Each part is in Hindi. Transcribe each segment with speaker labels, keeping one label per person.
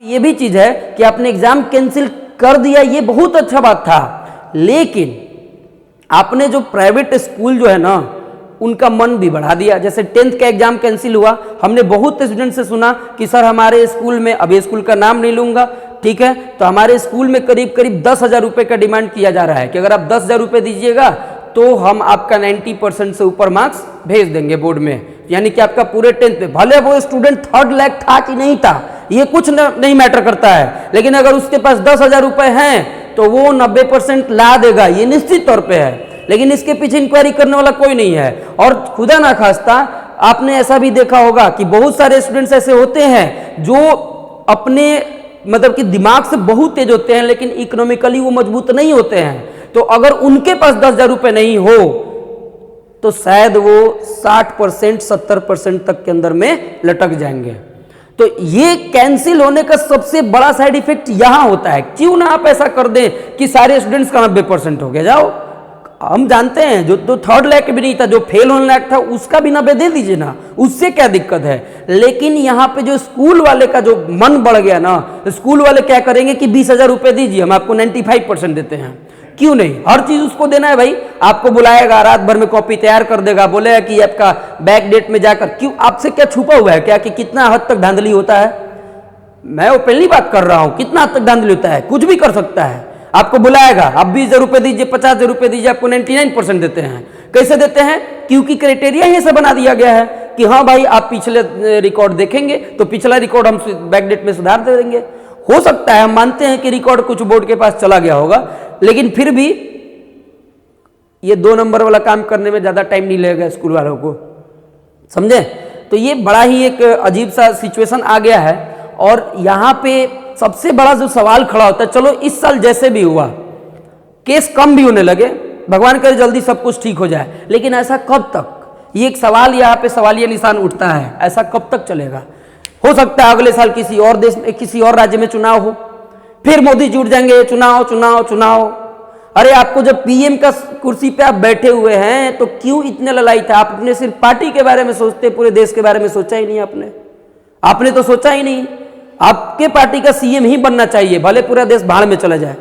Speaker 1: ये भी चीज है कि आपने एग्जाम कैंसिल कर दिया, ये बहुत अच्छा बात था, लेकिन आपने जो प्राइवेट स्कूल जो है ना उनका मन भी बढ़ा दिया। जैसे 10th का एग्जाम कैंसिल हुआ, हमने बहुत स्टूडेंट से सुना कि सर हमारे स्कूल में, अभी स्कूल का नाम नहीं लूंगा, ठीक है, तो हमारे स्कूल में करीब करीब 10,000 रुपये का डिमांड किया जा रहा है कि अगर आप 10,000 रुपये दीजिएगा तो हम आपका 90% से ऊपर मार्क्स भेज देंगे बोर्ड में, यानी कि आपका पूरे 10th में, भले वो स्टूडेंट 3rd रैंक था कि नहीं था ये कुछ नहीं मैटर करता है, लेकिन अगर उसके पास 10,000 रुपये हैं तो वो 90% ला देगा, ये निश्चित तौर पे है। लेकिन इसके पीछे इंक्वायरी करने वाला कोई नहीं है। और खुदा ना खास्ता आपने ऐसा भी देखा होगा कि बहुत सारे स्टूडेंट्स ऐसे होते हैं जो अपने मतलब कि दिमाग से बहुत तेज होते हैं लेकिन इकोनॉमिकली वो मजबूत नहीं होते हैं, तो अगर उनके पास 10,000 रुपये नहीं हो तो शायद वो 60% 70% तक के अंदर में लटक जाएंगे। तो ये कैंसिल होने का सबसे बड़ा साइड इफेक्ट यहां होता है। क्यों ना आप ऐसा कर दें कि सारे स्टूडेंट्स का 90% हो गया, जाओ, हम जानते हैं जो 3rd रैंक भी नहीं था, जो फेल होने लायक था उसका भी 90 दे दीजिए ना, उससे क्या दिक्कत है। लेकिन यहाँ पे जो स्कूल वाले का जो मन बढ़ गया ना, स्कूल वाले क्या करेंगे कि 20,000 रुपये दीजिए, हम आपको 95% देते हैं। क्यों नहीं, हर चीज उसको देना है भाई। आपको बुलाएगा, रात भर में कॉपी तैयार कर देगा, बोलेगा कि आपका बैक डेट में जाकर, क्यों, आपसे क्या छुपा हुआ है क्या कि कितना हद तक धांधली होता है। मैं वो पहली बात कर रहा हूं, कितना हद तक धांधली होता है, कुछ भी कर सकता है। आपको बुलाएगा, आप 20,000 रुपये दीजिए, 50,000 रुपये दीजिए, आपको 99% देते हैं। कैसे देते हैं, क्योंकि क्राइटेरिया ही ऐसा बना दिया गया है कि हाँ भाई आप पिछले रिकॉर्ड देखेंगे तो पिछला रिकॉर्ड हम बैक डेट में सुधार दे देंगे। हो सकता है, हम मानते हैं कि रिकॉर्ड कुछ बोर्ड के पास चला गया होगा, लेकिन फिर भी ये 2 नंबर वाला काम करने में ज्यादा टाइम नहीं लगेगा स्कूल वालों को, समझे। तो ये बड़ा ही एक अजीब सा सिचुएशन आ गया है। और यहाँ पे सबसे बड़ा जो सवाल खड़ा होता है, चलो इस साल जैसे भी हुआ, केस कम भी होने लगे, भगवान करे जल्दी सब कुछ ठीक हो जाए, लेकिन ऐसा कब तक, ये एक सवाल यहाँ पे सवालिया निशान उठता है, ऐसा कब तक चलेगा। हो सकता है अगले साल किसी और देश में, किसी और राज्य में चुनाव हो, फिर मोदी जुट जाएंगे, चुनाव चुनाव चुनाव। अरे आपको जब पीएम का कुर्सी पे आप बैठे हुए हैं तो क्यों इतने ललायत है। आप अपने सिर्फ पार्टी के बारे में सोचते, पूरे देश के बारे में सोचा ही नहीं आपने तो सोचा ही नहीं। आपके पार्टी का सीएम ही बनना चाहिए, भले पूरा देश भाड़ में चला जाए,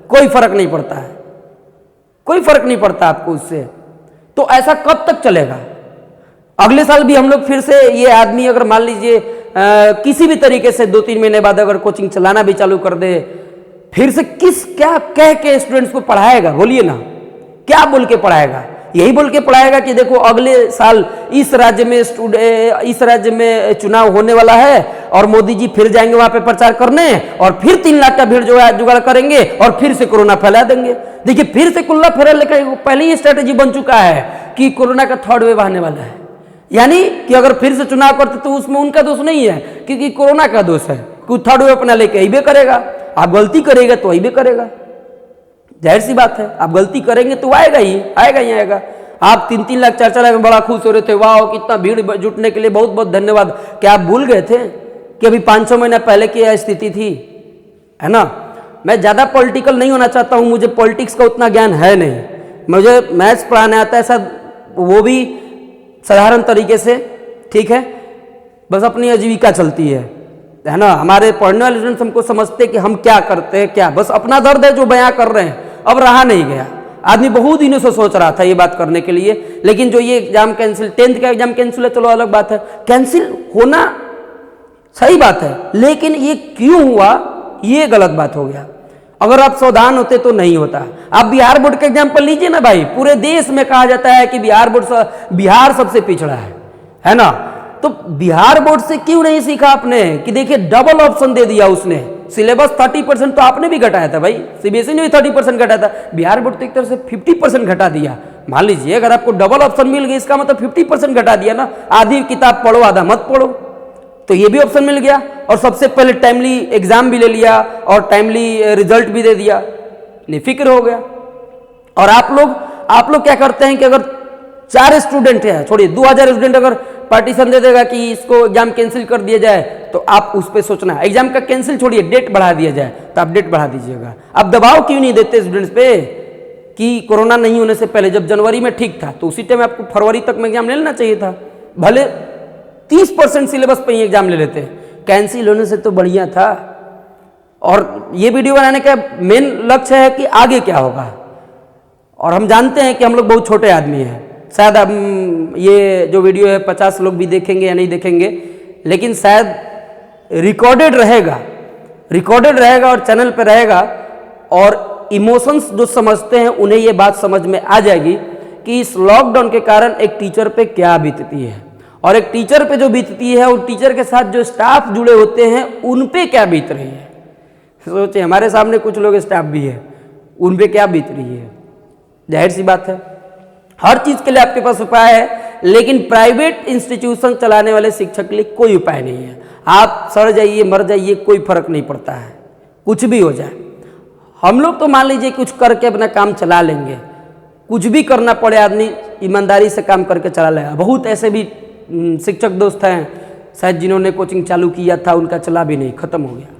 Speaker 1: कोई फर्क नहीं पड़ता है, कोई फर्क नहीं पड़ता आपको उससे। तो ऐसा कब तक चलेगा। अगले साल भी हम लोग फिर से ये आदमी अगर मान लीजिए किसी भी तरीके से 2-3 महीने बाद अगर कोचिंग चलाना भी चालू कर दे, फिर से क्या कह के स्टूडेंट्स को पढ़ाएगा, बोलिए ना, क्या बोल के पढ़ाएगा। यही बोल के पढ़ाएगा कि देखो अगले साल इस राज्य में चुनाव होने वाला है और मोदी जी फिर जाएंगे वहां पे प्रचार करने और फिर 3 लाख का भीड़ जो है जुगाड़ करेंगे और फिर से कोरोना फैला देंगे। देखिए फिर से कोरोना फैलाने का पहले ही स्ट्रेटेजी बन चुका है कि कोरोना का 3rd वेव आने वाला है, यानी कि अगर फिर से चुनाव करते तो उसमें उनका दोष नहीं है, क्योंकि कोरोना का दोष है, कुछ 3rd वेव अपना लेके अइबे करेगा। आप गलती करेगा तो अइबे करेगा, जाहिर सी बात है, आप गलती करेंगे तो आएगा ही आएगा। आप 3-3 लाख 4-4 लाख में बड़ा खुश हो रहे थे, वाह कितना भीड़ जुटने के लिए बहुत बहुत धन्यवाद। क्या आप भूल गए थे कि अभी 5-6 महीना पहले की यह स्थिति थी, है ना। मैं ज्यादा पॉलिटिकल नहीं होना चाहता हूं, मुझे पॉलिटिक्स का उतना ज्ञान है नहीं, मुझे मैथ्स पढ़ाने आता है, ऐसा वो भी साधारण तरीके से, ठीक है, बस अपनी आजीविका चलती है ना। हमारे पढ़ने वाले स्टूडेंट्स हमको समझते हैं कि हम क्या करते हैं, क्या बस अपना दर्द है जो बयां कर रहे हैं। अब रहा नहीं गया, आदमी बहुत दिनों से सोच रहा था ये बात करने के लिए, लेकिन जो ये एग्जाम कैंसिल, 10th का एग्जाम कैंसिल है, चलो अलग बात है, कैंसिल होना सही बात है, लेकिन ये क्यों हुआ, ये गलत बात हो गया। अगर आप सावधान होते तो नहीं होता। आप बिहार बोर्ड का एग्जाम्पल लीजिए ना भाई, पूरे देश में कहा जाता है कि बिहार सबसे पिछड़ा है ना। तो बिहार बोर्ड से क्यों नहीं सीखा आपने कि देखिए डबल ऑप्शन दे दिया उसने, सिलेबस 30% तो आपने भी घटाया था भाई, सीबीएसई ने भी 30% घटाया था, बिहार बोर्ड तो एक तरह से 50% घटा दिया। मान लीजिए अगर आपको डबल ऑप्शन मिल गया, इसका मतलब 50% घटा दिया ना, आधी किताब पढ़ो आधा मत पढ़ो, तो ये भी ऑप्शन मिल गया। और सबसे पहले टाइमली एग्जाम भी ले लिया और टाइमली रिजल्ट भी दे दिया, निफिक्र हो गया। और आप लोग क्या करते हैं कि अगर 4 स्टूडेंट है, छोड़िए 2000 स्टूडेंट अगर पार्टीशन दे देगा कि इसको एग्जाम कैंसिल कर दिया जाए, तो आप उस पर सोचना, एग्जाम का कैंसिल छोड़िए, डेट बढ़ा दिया जाए तो आप डेट बढ़ा दीजिएगा। आप दबाव क्यों नहीं देते स्टूडेंट्स पे कि कोरोना नहीं होने से पहले, जब जनवरी में ठीक था तो उसी टाइम आपको फरवरी तक में एग्जाम ले लेना चाहिए था, भले 30% सिलेबस पे ही एग्जाम ले लेते, कैंसिल होने से तो बढ़िया था। और ये वीडियो बनाने का मेन लक्ष्य है कि आगे क्या होगा। और हम जानते हैं कि हम लोग बहुत छोटे आदमी हैं, शायद हम ये जो वीडियो है 50 लोग भी देखेंगे या नहीं देखेंगे, लेकिन शायद रिकॉर्डेड रहेगा और चैनल पे रहेगा, और इमोशंस जो समझते हैं उन्हें ये बात समझ में आ जाएगी कि इस लॉकडाउन के कारण एक टीचर पे क्या बीतती है, और एक टीचर पे जो बीतती है और टीचर के साथ जो स्टाफ जुड़े होते हैं उन पे क्या बीत रही है। सोचिए, हमारे सामने कुछ लोग स्टाफ भी है, उन पे क्या बीत रही है। जाहिर सी बात है, हर चीज़ के लिए आपके पास उपाय है, लेकिन प्राइवेट इंस्टीट्यूशन चलाने वाले शिक्षक के लिए कोई उपाय नहीं है। आप सड़ जाइए, मर जाइए, कोई फर्क नहीं पड़ता है, कुछ भी हो जाए। हम लोग तो मान लीजिए कुछ करके अपना काम चला लेंगे, कुछ भी करना पड़े आदमी ईमानदारी से काम करके चला लेगा। बहुत ऐसे भी शिक्षक दोस्त हैं शायद जिन्होंने कोचिंग चालू किया था, उनका चला भी नहीं, खत्म हो गया।